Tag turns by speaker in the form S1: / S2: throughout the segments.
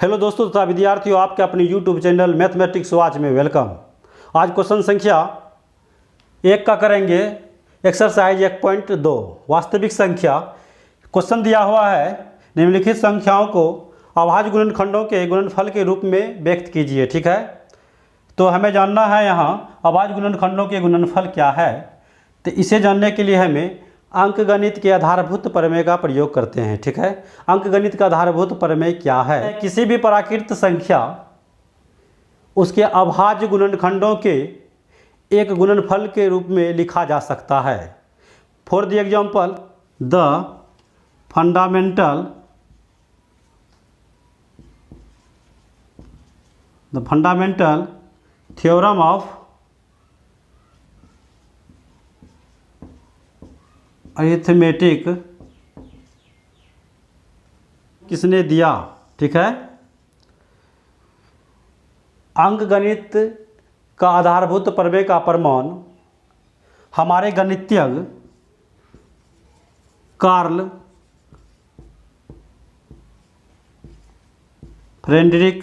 S1: Hello दोस्तों तथा विद्यार्थियों, आपके अपने यूट्यूब चैनल मैथमेटिक्स वाच में वेलकम। आज क्वेश्चन संख्या 1 का करेंगे। एक्सरसाइज 1.2 वास्तविक संख्या। क्वेश्चन दिया हुआ है, निम्नलिखित संख्याओं को अभाज्य गुणनखंडों के गुणनफल के रूप में व्यक्त कीजिए। ठीक है, तो हमें जानना है यहाँ अभाज्य गुणनखंडों के गुणनफल क्या है। तो इसे जानने के लिए हमें अंकगणित के आधारभूत प्रमेय का प्रयोग करते हैं। ठीक है, अंकगणित का आधारभूत प्रमेय क्या है? किसी भी प्राकृत संख्या उसके अभाज्य गुणनखंडों के एक गुणनफल के रूप में लिखा जा सकता है। For the example, the fundamental theorem of arithmetic किसने दिया? ठीक है, अंकगणित का आधारभूत प्रमेय का प्रमाण हमारे गणितज्ञ कार्ल फ्रेडरिक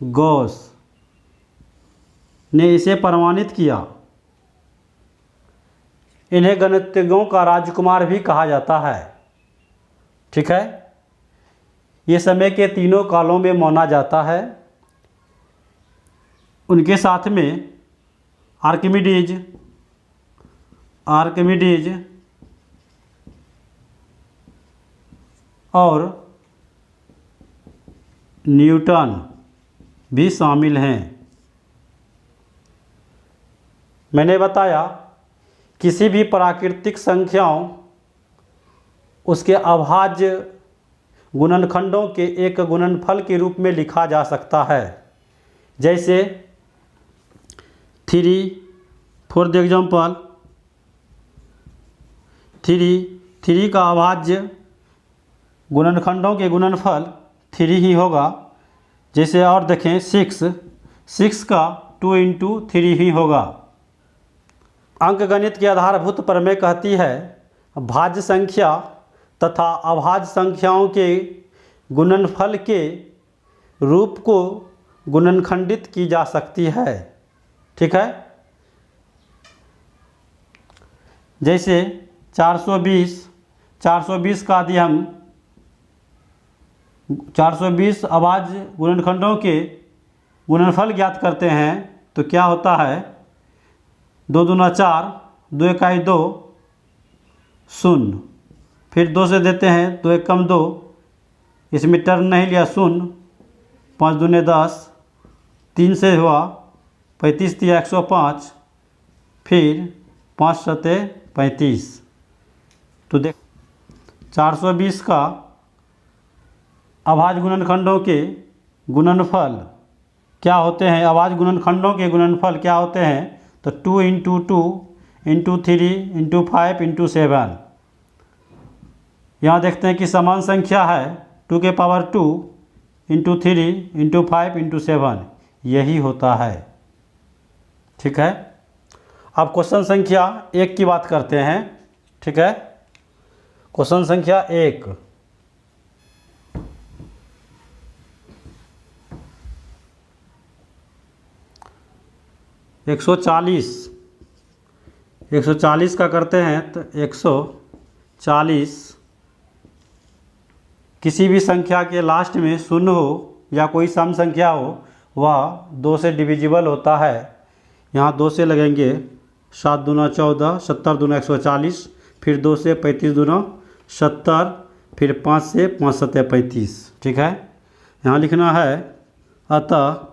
S1: गॉस ने इसे प्रमाणित किया। इन्हें गणितज्ञों का राजकुमार भी कहा जाता है। ठीक है, ये समय के तीनों कालों में माना जाता है। उनके साथ में आर्किमिडीज और न्यूटन भी शामिल हैं। मैंने बताया किसी भी प्राकृतिक संख्याओं उसके अभाज्य गुणनखंडों के एक गुणनफल के रूप में लिखा जा सकता है। जैसे 3, फॉर द एग्जाम्पल 3 का अभाज्य गुणनखंडों के गुणनफल 3 ही होगा। जैसे और देखें 6 का 2 × 3 ही होगा। अंकगणित के आधारभूत प्रमेय कहती है भाज्य संख्या तथा अभाज्य संख्याओं के गुणनफल के रूप को गुणनखंडित की जा सकती है। ठीक है, जैसे 420 का यदि हम 420 अभाज्य गुणनखंडों के गुणनफल ज्ञात करते हैं तो क्या होता है? 2 दूना 4, 2 इकाई 2, 0। फिर 2 से देते हैं, 2 एक कम 2, इसमें टर्न नहीं लिया, 0। 5 दूने 10, 3 से हुआ 35 दिया 105, फिर 5 सते 35। तो देख 420 का अभाज्य गुणनखंडों के गुणनफल क्या होते हैं? अभाज्य गुणनखंडों के गुणनफल क्या होते हैं? तो 2 × 2 × 3 × 5 × 7। यहाँ देखते हैं कि समान संख्या है 2 के पावर 2 × 3 × 5 × 7, यही होता है। ठीक है, अब क्वेश्चन संख्या 1 की बात करते हैं। ठीक है, क्वेश्चन संख्या 1, एक 140 का करते हैं। तो 140 किसी भी संख्या के लास्ट में 0 हो या कोई सम संख्या हो वह 2 से डिविजिबल होता है। यहाँ 2 से लगेंगे, 7 दूना 14, 70 दूना 140, फिर 2 से 35 दूना 70, फिर 5 से 5 सते 35। ठीक है, यहाँ लिखना है अतः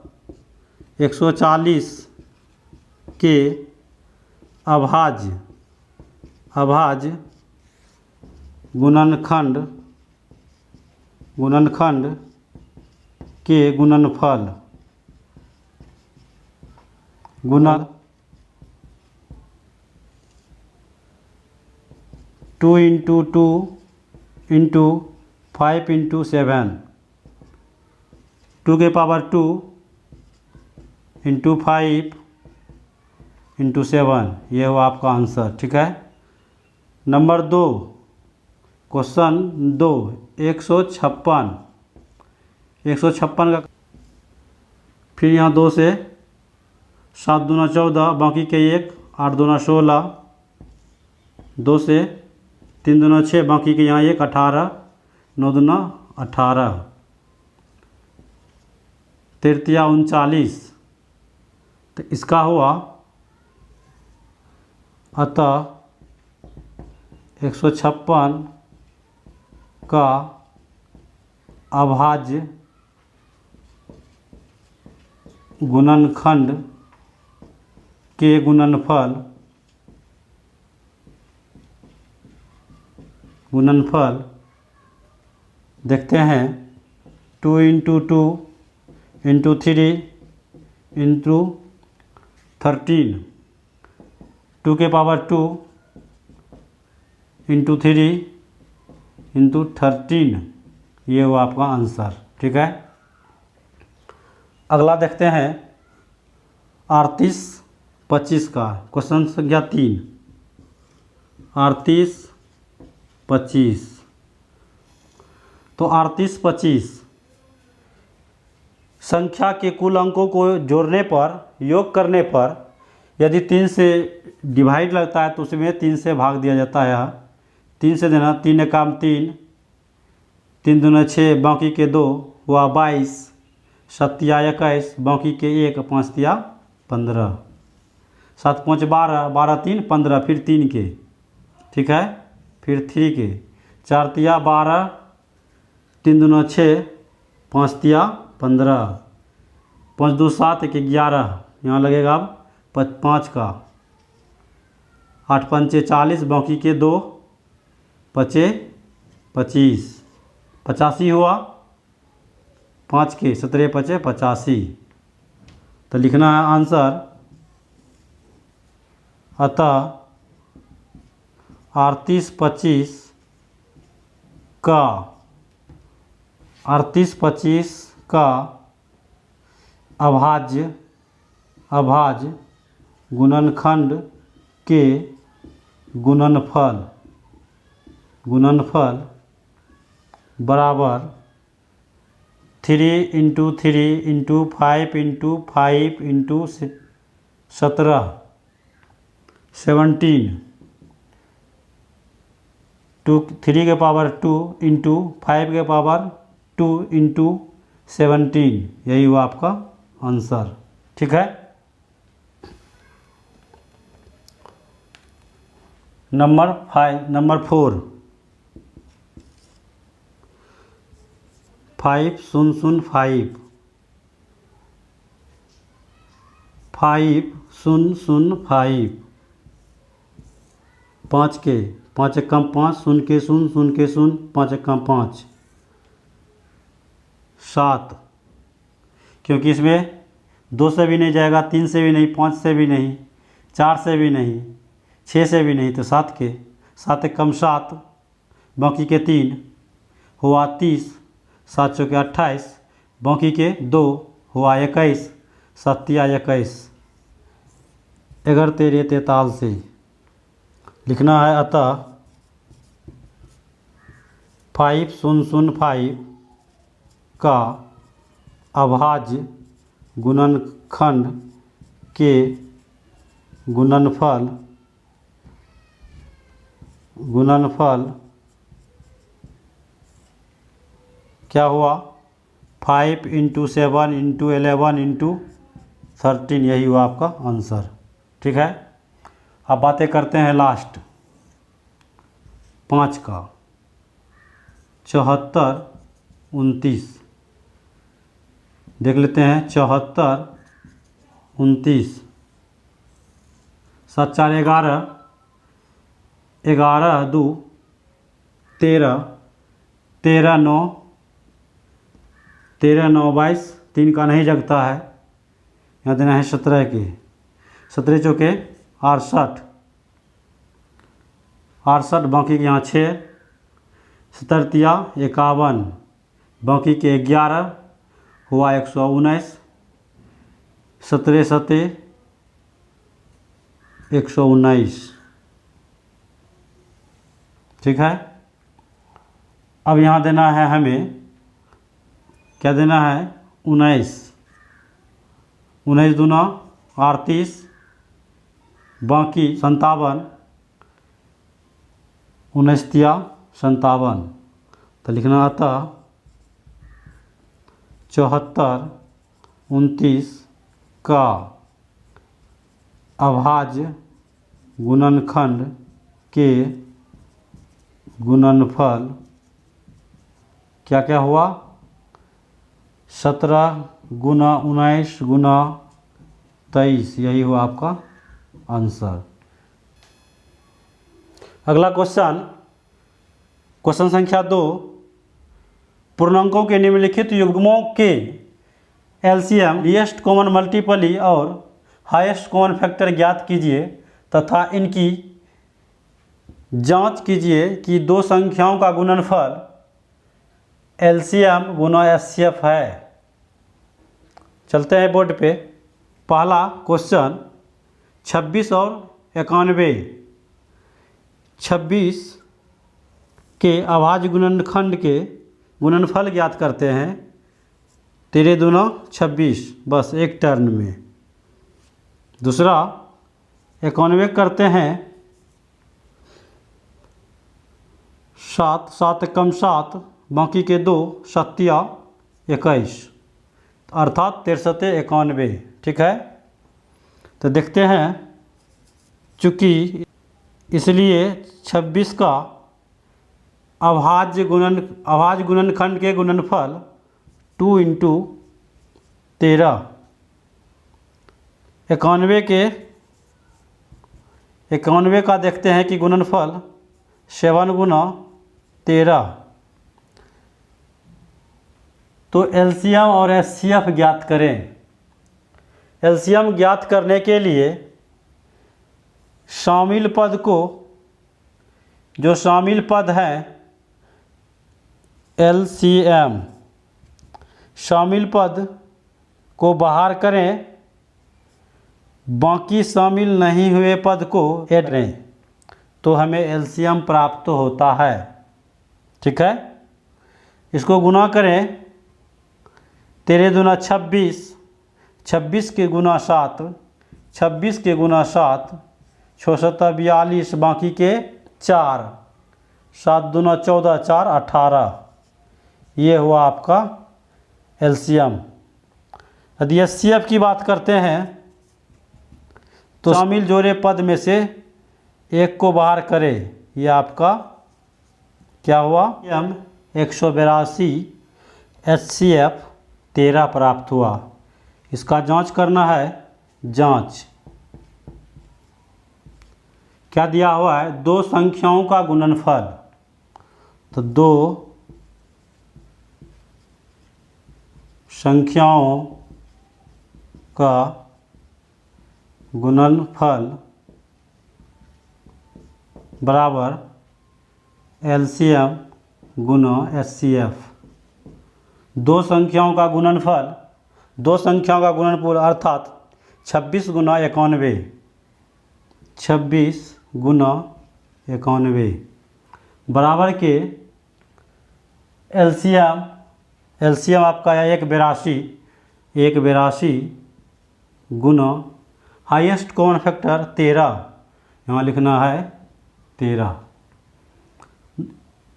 S1: 140 के अभाज्य गुणनखंड के गुणनफल 2 × 2 × 5 × 7, 2 के पावर 2 × 5 × 7, ये हुआ आपका आंसर। ठीक है, नंबर 2, क्वेश्चन 2 156 का, फिर यहाँ 2 से 7 दूना 14, बाकी के 1, 8 दूना 16, 2 से 3 दूना 6, बाकी के यहाँ 1, 18, 9 दूना 18, तृतीया 39। तो इसका हुआ अतः 156 का अभाज्य गुणनखंड के गुणनफल देखते हैं। 2 × 2 × 3 × 13, 2 के पावर 2 × 3 × 13, ये हुआ आपका आंसर। ठीक है, अगला देखते हैं 38 25 का, क्वेश्चन संख्या 3 38 25। तो 38 25 संख्या के कुल अंकों को जोड़ने पर, योग करने पर यदि 3 से डिवाइड लगता है तो उसमें 3 से भाग दिया जाता है। 3 से देना, 3 एकाम 3, 3 दूना 6, बाकी के 2 हुआ 22, 7 या 21, बाकी के 1, 5 या 15, 7 5 12, 12 3 15, फिर 3 के, ठीक है, फिर 3 के, 4 तिया 12, 3 दूना 6, 5 तिया 15, 5 2 7, 1 11, यहाँ लगेगा अब 5 का, 8 5 40, बाकी के 2, 5 25, 85 हुआ, 5 के 17 5 85। तो लिखना है आंसर, अतः 38 25 का 38 25 का अभाज्य गुणनखंड के गुणनफल बराबर 3 × 3 × 5 × 5 × 17 17, 2 3 के पावर 2 × 5 के पावर 2 × 17, यही हुआ आपका आंसर। ठीक है, नंबर 4 5005 5005, 5 के 5 1 5, 0 के 0 0 के 0, 5 1 5, 7, क्योंकि इसमें 2 से भी नहीं जाएगा, 3 से भी नहीं, 5 से भी नहीं, 4 से भी नहीं, 6 से भी नहीं, तो 7 के, 7 1 7, बाकी के 3 हुआ 30, 7 चौके 28, बाकी के 2 हुआ 21, 7 या 21, 11 13 43। लिखना है अतः 5005 का अभाज्य गुणनखंड के गुणनफल क्या हुआ, 5 × 7 × 11 × 13, यही हुआ आपका आंसर। ठीक है, अब बातें करते हैं लास्ट 5 का, 74 29। देख लेते हैं 74 29, 7 4 11, 11 2 13, 13 9, 13 9 22, 3 का नहीं जगता है, यहाँ देना है 17 के, 17 चौके 68, 68, बाकी के यहाँ 6, 17 तिया 51, बाकी के 11 हुआ 119, 17 7 119। ठीक है, अब यहाँ देना है हमें, क्या देना है, 19, 19 दूना 38, बाकी 57, 19 तिया 57, तो लिखना आता 74, 29 का अभाज्य गुणनखंड के गुणनफल क्या क्या हुआ, 17 गुना 19 गुना 23, यही हुआ आपका आंसर। अगला क्वेश्चन, क्वेश्चन संख्या 2, पूर्णांकों के निम्नलिखित युग्मों के एलसीएम, लीस्ट कॉमन मल्टीपली और हाईएस्ट कॉमन फैक्टर ज्ञात कीजिए तथा इनकी जांच कीजिए कि दो संख्याओं का गुणनफल एलसीएम गुना एचसीएफ है। चलते हैं बोर्ड पे। पहला क्वेश्चन, 26 और 91, 26 के अभाज्य गुणनखंड के गुणनफल ज्ञात करते हैं। 13 दूना 26, बस एक टर्न में। दूसरा 91 करते हैं 7, 7 कम 7, बाकी के 2, 7 21, अर्थात 63 91। ठीक है, तो देखते हैं, चूँकि इसलिए 26 का अभाज्य गुणनखंड के गुणनफल 2 × 13, 91 का देखते हैं कि गुणनफल 7 गुना 13। तो एलसीएम और एचसीएफ ज्ञात करें। एलसीएम ज्ञात करने के लिए शामिल पद को, जो शामिल पद है एलसीएम, शामिल पद को बाहर करें, बाकी शामिल नहीं हुए पद को ऐड करें, तो हमें एलसीएम प्राप्त होता है। ठीक है, इसको गुना करें, 13 दूना 26, 26 के गुना 7, 26 के गुना 7, 6 7 42, बाकी के 4, 7 दूना 14, 4 18, ये हुआ आपका एलसीएम। यदि एचसीएफ की बात करते हैं तो शामिल जोड़े पद में से एक को बाहर करें, यह आपका क्या हुआ, एम 182, एचसीएफ 13 प्राप्त हुआ। इसका जांच करना है, जांच क्या दिया हुआ है, दो संख्याओं का गुणनफल, तो दो संख्याओं का गुणनफल बराबर एलसीएम गुना एचसीएफ। दो संख्याओं का गुणनफल, दो संख्याओं का गुणनफल अर्थात 26 गुना 91, 26 गुना 91 बराबर के एलसीएम, एलसीएम आपका है 182 गुना हाईएस्ट कॉमन फैक्टर 13, यहाँ लिखना है 13।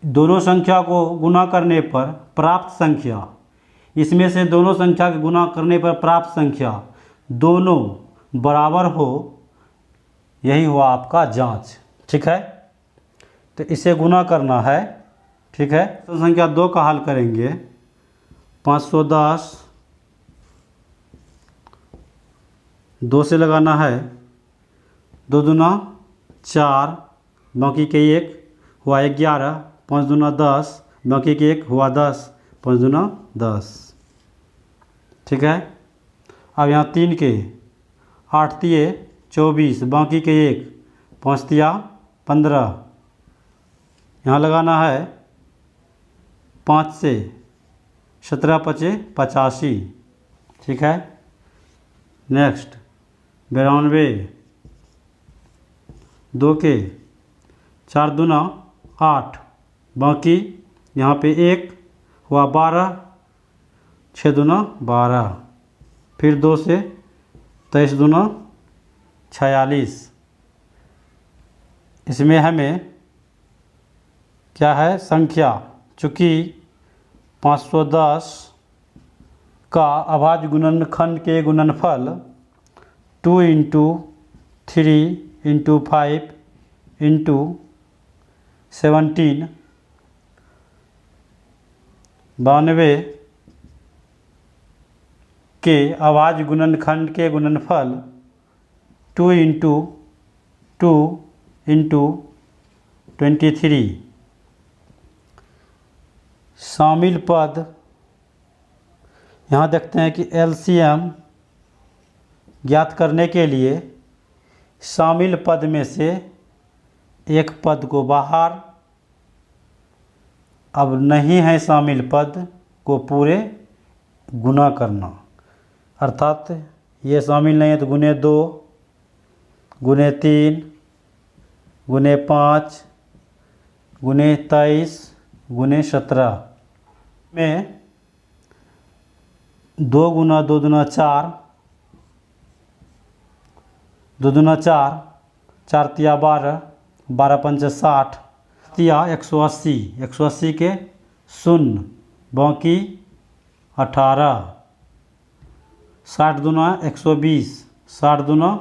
S1: दोनों संख्या को गुना करने पर प्राप्त संख्या, इसमें से दोनों संख्या के गुना करने पर प्राप्त संख्या दोनों बराबर हो, यही हुआ आपका जांच। ठीक है, तो इसे गुना करना है। ठीक है, तो संख्या 2 का हल करेंगे, 510 2 से लगाना है, 2 दूना 4, बाकी के 1 हुआ 11, 5 दूना 10, बाकी के 1 हुआ 10, 5 दूना 10। ठीक है, अब यहाँ 3 के 8 तिये 24, बाकी के 1, 5 तिया 15, यहाँ लगाना है 5 से 17 5 85। ठीक है, नेक्स्ट 92, 2 के 4 दूना 8, बाकी यहाँ पे 1 हुआ 12, 6 दूना 12, फिर 2 से 23 दूना 46। इसमें हमें क्या है संख्या, चूँकि 510 का अभाज्य गुणनखंड के गुणनफल 2 × 3 × 5 × 17 92 के अभाज्य गुणनखंड के गुणनफल 2 × 2 × 23। शामिल पद, यहाँ देखते हैं कि एलसीएम ज्ञात करने के लिए शामिल पद में से एक पद को बाहर, अब नहीं है शामिल पद को पूरे गुना करना, अर्थात ये शामिल नहीं है तो गुने 2, गुने 3, गुने 5, गुने 23, गुने 17 में 2 × 2 × 4, 2 × 4, 4 तिया 12, 12 पंच 60, तिया 180, 180 के 0, बाकी 18, 60 दूना 120, 60 दूना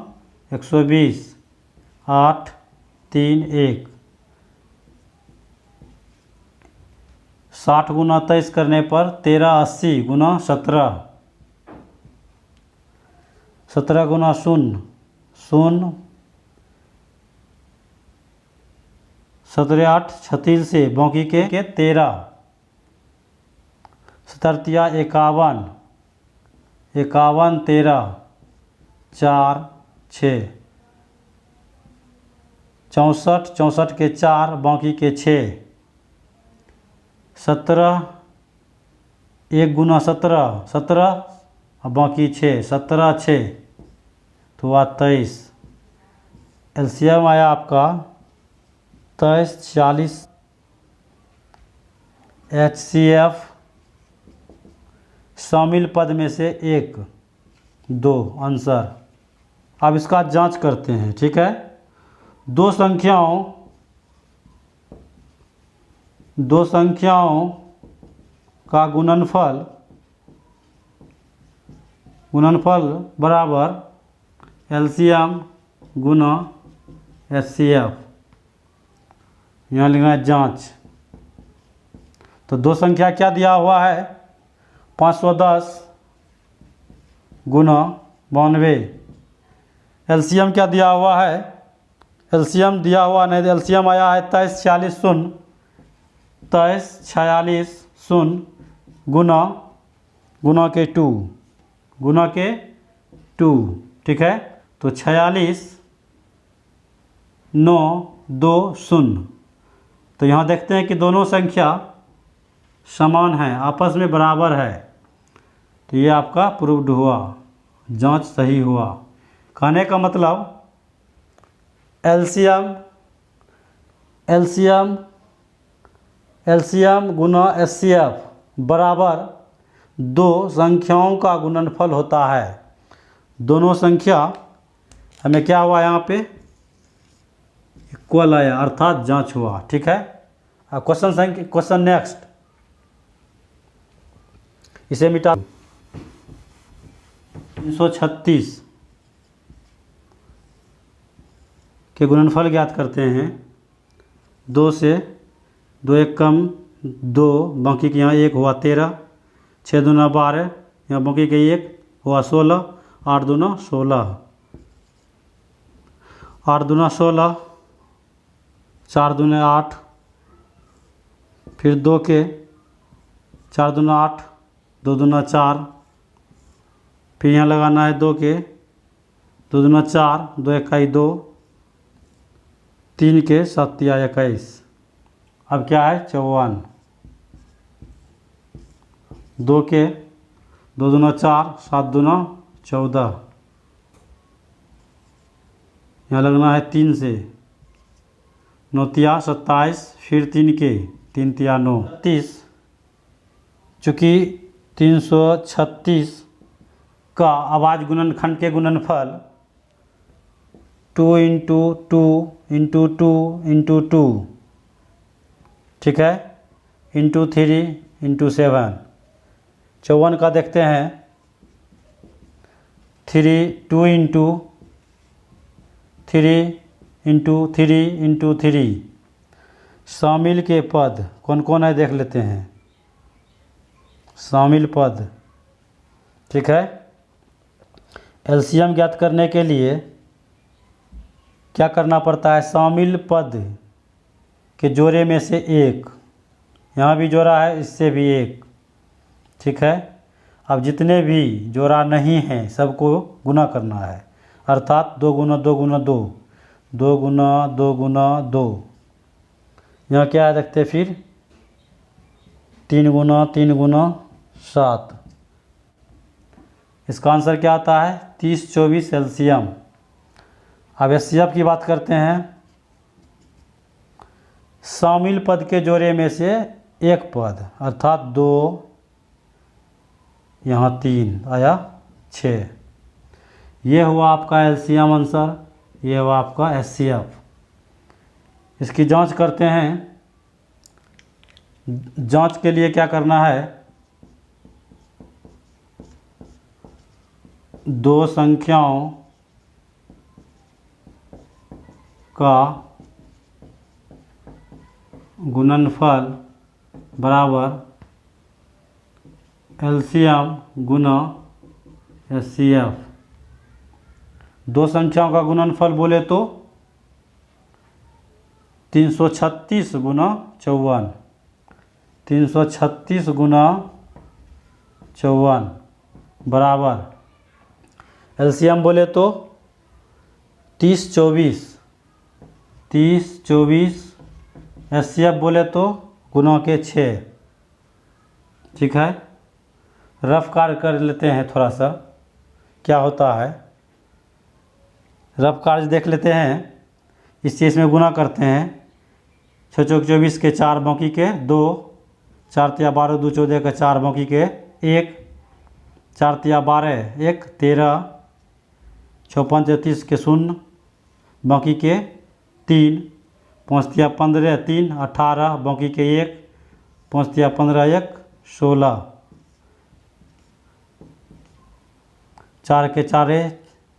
S1: 120, 8 3 1, 60 × 23 करने पर 1380 × 17, 17 × 0 0, 17 8 36 से बाकी के 13, 17 तिया 51, 51 13, 4 6, 64, 64 के 4, बाकी के 6, 17 1 × 17, 17 और बाकी 6, 17 6 तो हुआ 23। एलसीएम आया आपका 23 40। एचसीएफ शामिल पद में से 1 2 आंसर। अब इसका जांच करते हैं, ठीक है। दो संख्याओं का गुणनफल बराबर एलसीएम गुना एचसीएफ। यहाँ लिखना है जांच। तो दो संख्या क्या दिया हुआ है, 510 गुना 92। एलसीएम क्या दिया हुआ है, एलसीएम दिया हुआ नहीं, एलसीएम आया है 23 46 0, 23 46 0 गुना के 2, गुना के 2, ठीक है। तो 46 9 2 0। तो यहाँ देखते हैं कि दोनों संख्या समान है, आपस में बराबर है। तो ये आपका प्रूव्ड हुआ, जांच सही हुआ। कहने का मतलब एलसीएम गुना एचसीएफ बराबर दो संख्याओं का गुणनफल होता है। दोनों संख्या हमें क्या हुआ, यहाँ पे इक्वल आया, अर्थात जांच हुआ, ठीक है। अब क्वेश्चन नेक्स्ट, इसे मिटा। 336 के गुणनफल ज्ञात करते हैं। 2 से 2 1 कम 2, बाकी के यहाँ 1 हुआ 13, 6 दूना 12, यहाँ बाकी के 1 हुआ 16, 8 दूना 16, 8 दूना 16, 4 दूना 8, फिर 2 के 4 दूना 8, 2 दूना 4, फिर यहाँ लगाना है 2 के 2 दूना 4, 2 इकाई 2, 3 के 7 तिया 21। अब क्या है 54, 2 के 2 दूना 4, 7 दूना 14, यहाँ लगना है 3 से 9 तिया 27, फिर 3 के 3 तिया 9 30। चूँकि 336 का अभाज्य गुणनखंड के गुणनफल 2 × 2 × 2 × 2, ठीक है, इंटू 3 × 7। 54 का देखते हैं 2 × 3 × 3 × 3। शामिल के पद कौन कौन है देख लेते हैं। शामिल पद, ठीक है। एलसीएम ज्ञात करने के लिए क्या करना पड़ता है, शामिल पद के जोड़े में से एक, यहाँ भी जोड़ा है, इससे भी एक, ठीक है। अब जितने भी जोड़ा नहीं हैं सबको गुना करना है, अर्थात 2 × 2 × 2, 2 × 2 × 2। यहाँ क्या है देखते फिर 3 × 3 × 7। इसका आंसर क्या आता है 30 24 एलसीएम। अब एचसीएफ की बात करते हैं। शामिल पद के जोड़े में से एक पद, अर्थात 2, यहाँ 3 आया 6। ये हुआ आपका एलसीएम आंसर, ये हुआ आपका एचसीएफ। इसकी जांच करते हैं। जांच के लिए क्या करना है, दो संख्याओं का गुणनफल बराबर एलसीएम गुना एचसीएफ। दो संख्याओं का गुणनफल बोले तो 336 गुना 54, 336 गुना 54 बराबर एलसीएम बोले तो 30 24, 30 24, एचसीएफ बोले तो गुना के 6, ठीक है। रफ कार्य कर लेते हैं थोड़ा सा, क्या होता है रफ कार्य देख लेते हैं। इस चीज़ में गुना करते हैं, 6 चौक 24 के 4, बाकी के 2, 4 तिया 12, 2 14 के 4, बाकी के 1, 4 तिया 12, 1 13, 6 5 30 के 0, बाकी के 3, 5 तिया 15 3, 18, बाकी के 1, 5 तिया 15 1 16, 4 के 4,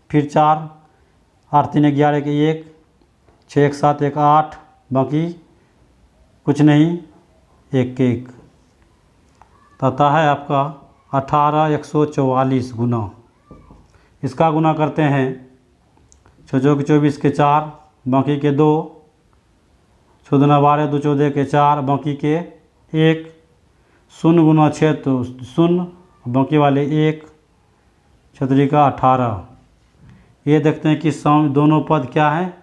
S1: फिर 4, 8 3 11 के 1, 6 1 7 1 8, बाकी कुछ नहीं 1 के 1, आता है आपका 18 144 गुना। इसका गुना करते हैं 6 चौक 24 के 4, बाकी के 2, 6 दूना 12, 2 14 के 4, बाकी के 1, 0 गुना 6 तो 0, बाकी वाले 1, 6 का 18। ये देखते हैं कि दोनों पद क्या हैं,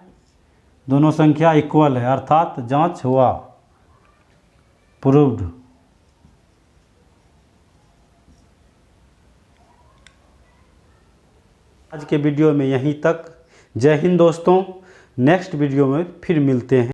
S1: दोनों संख्या इक्वल है, अर्थात जांच हुआ, प्रूव्ड। आज के वीडियो में यहीं तक। जय हिंद दोस्तों, नेक्स्ट वीडियो में फिर मिलते हैं।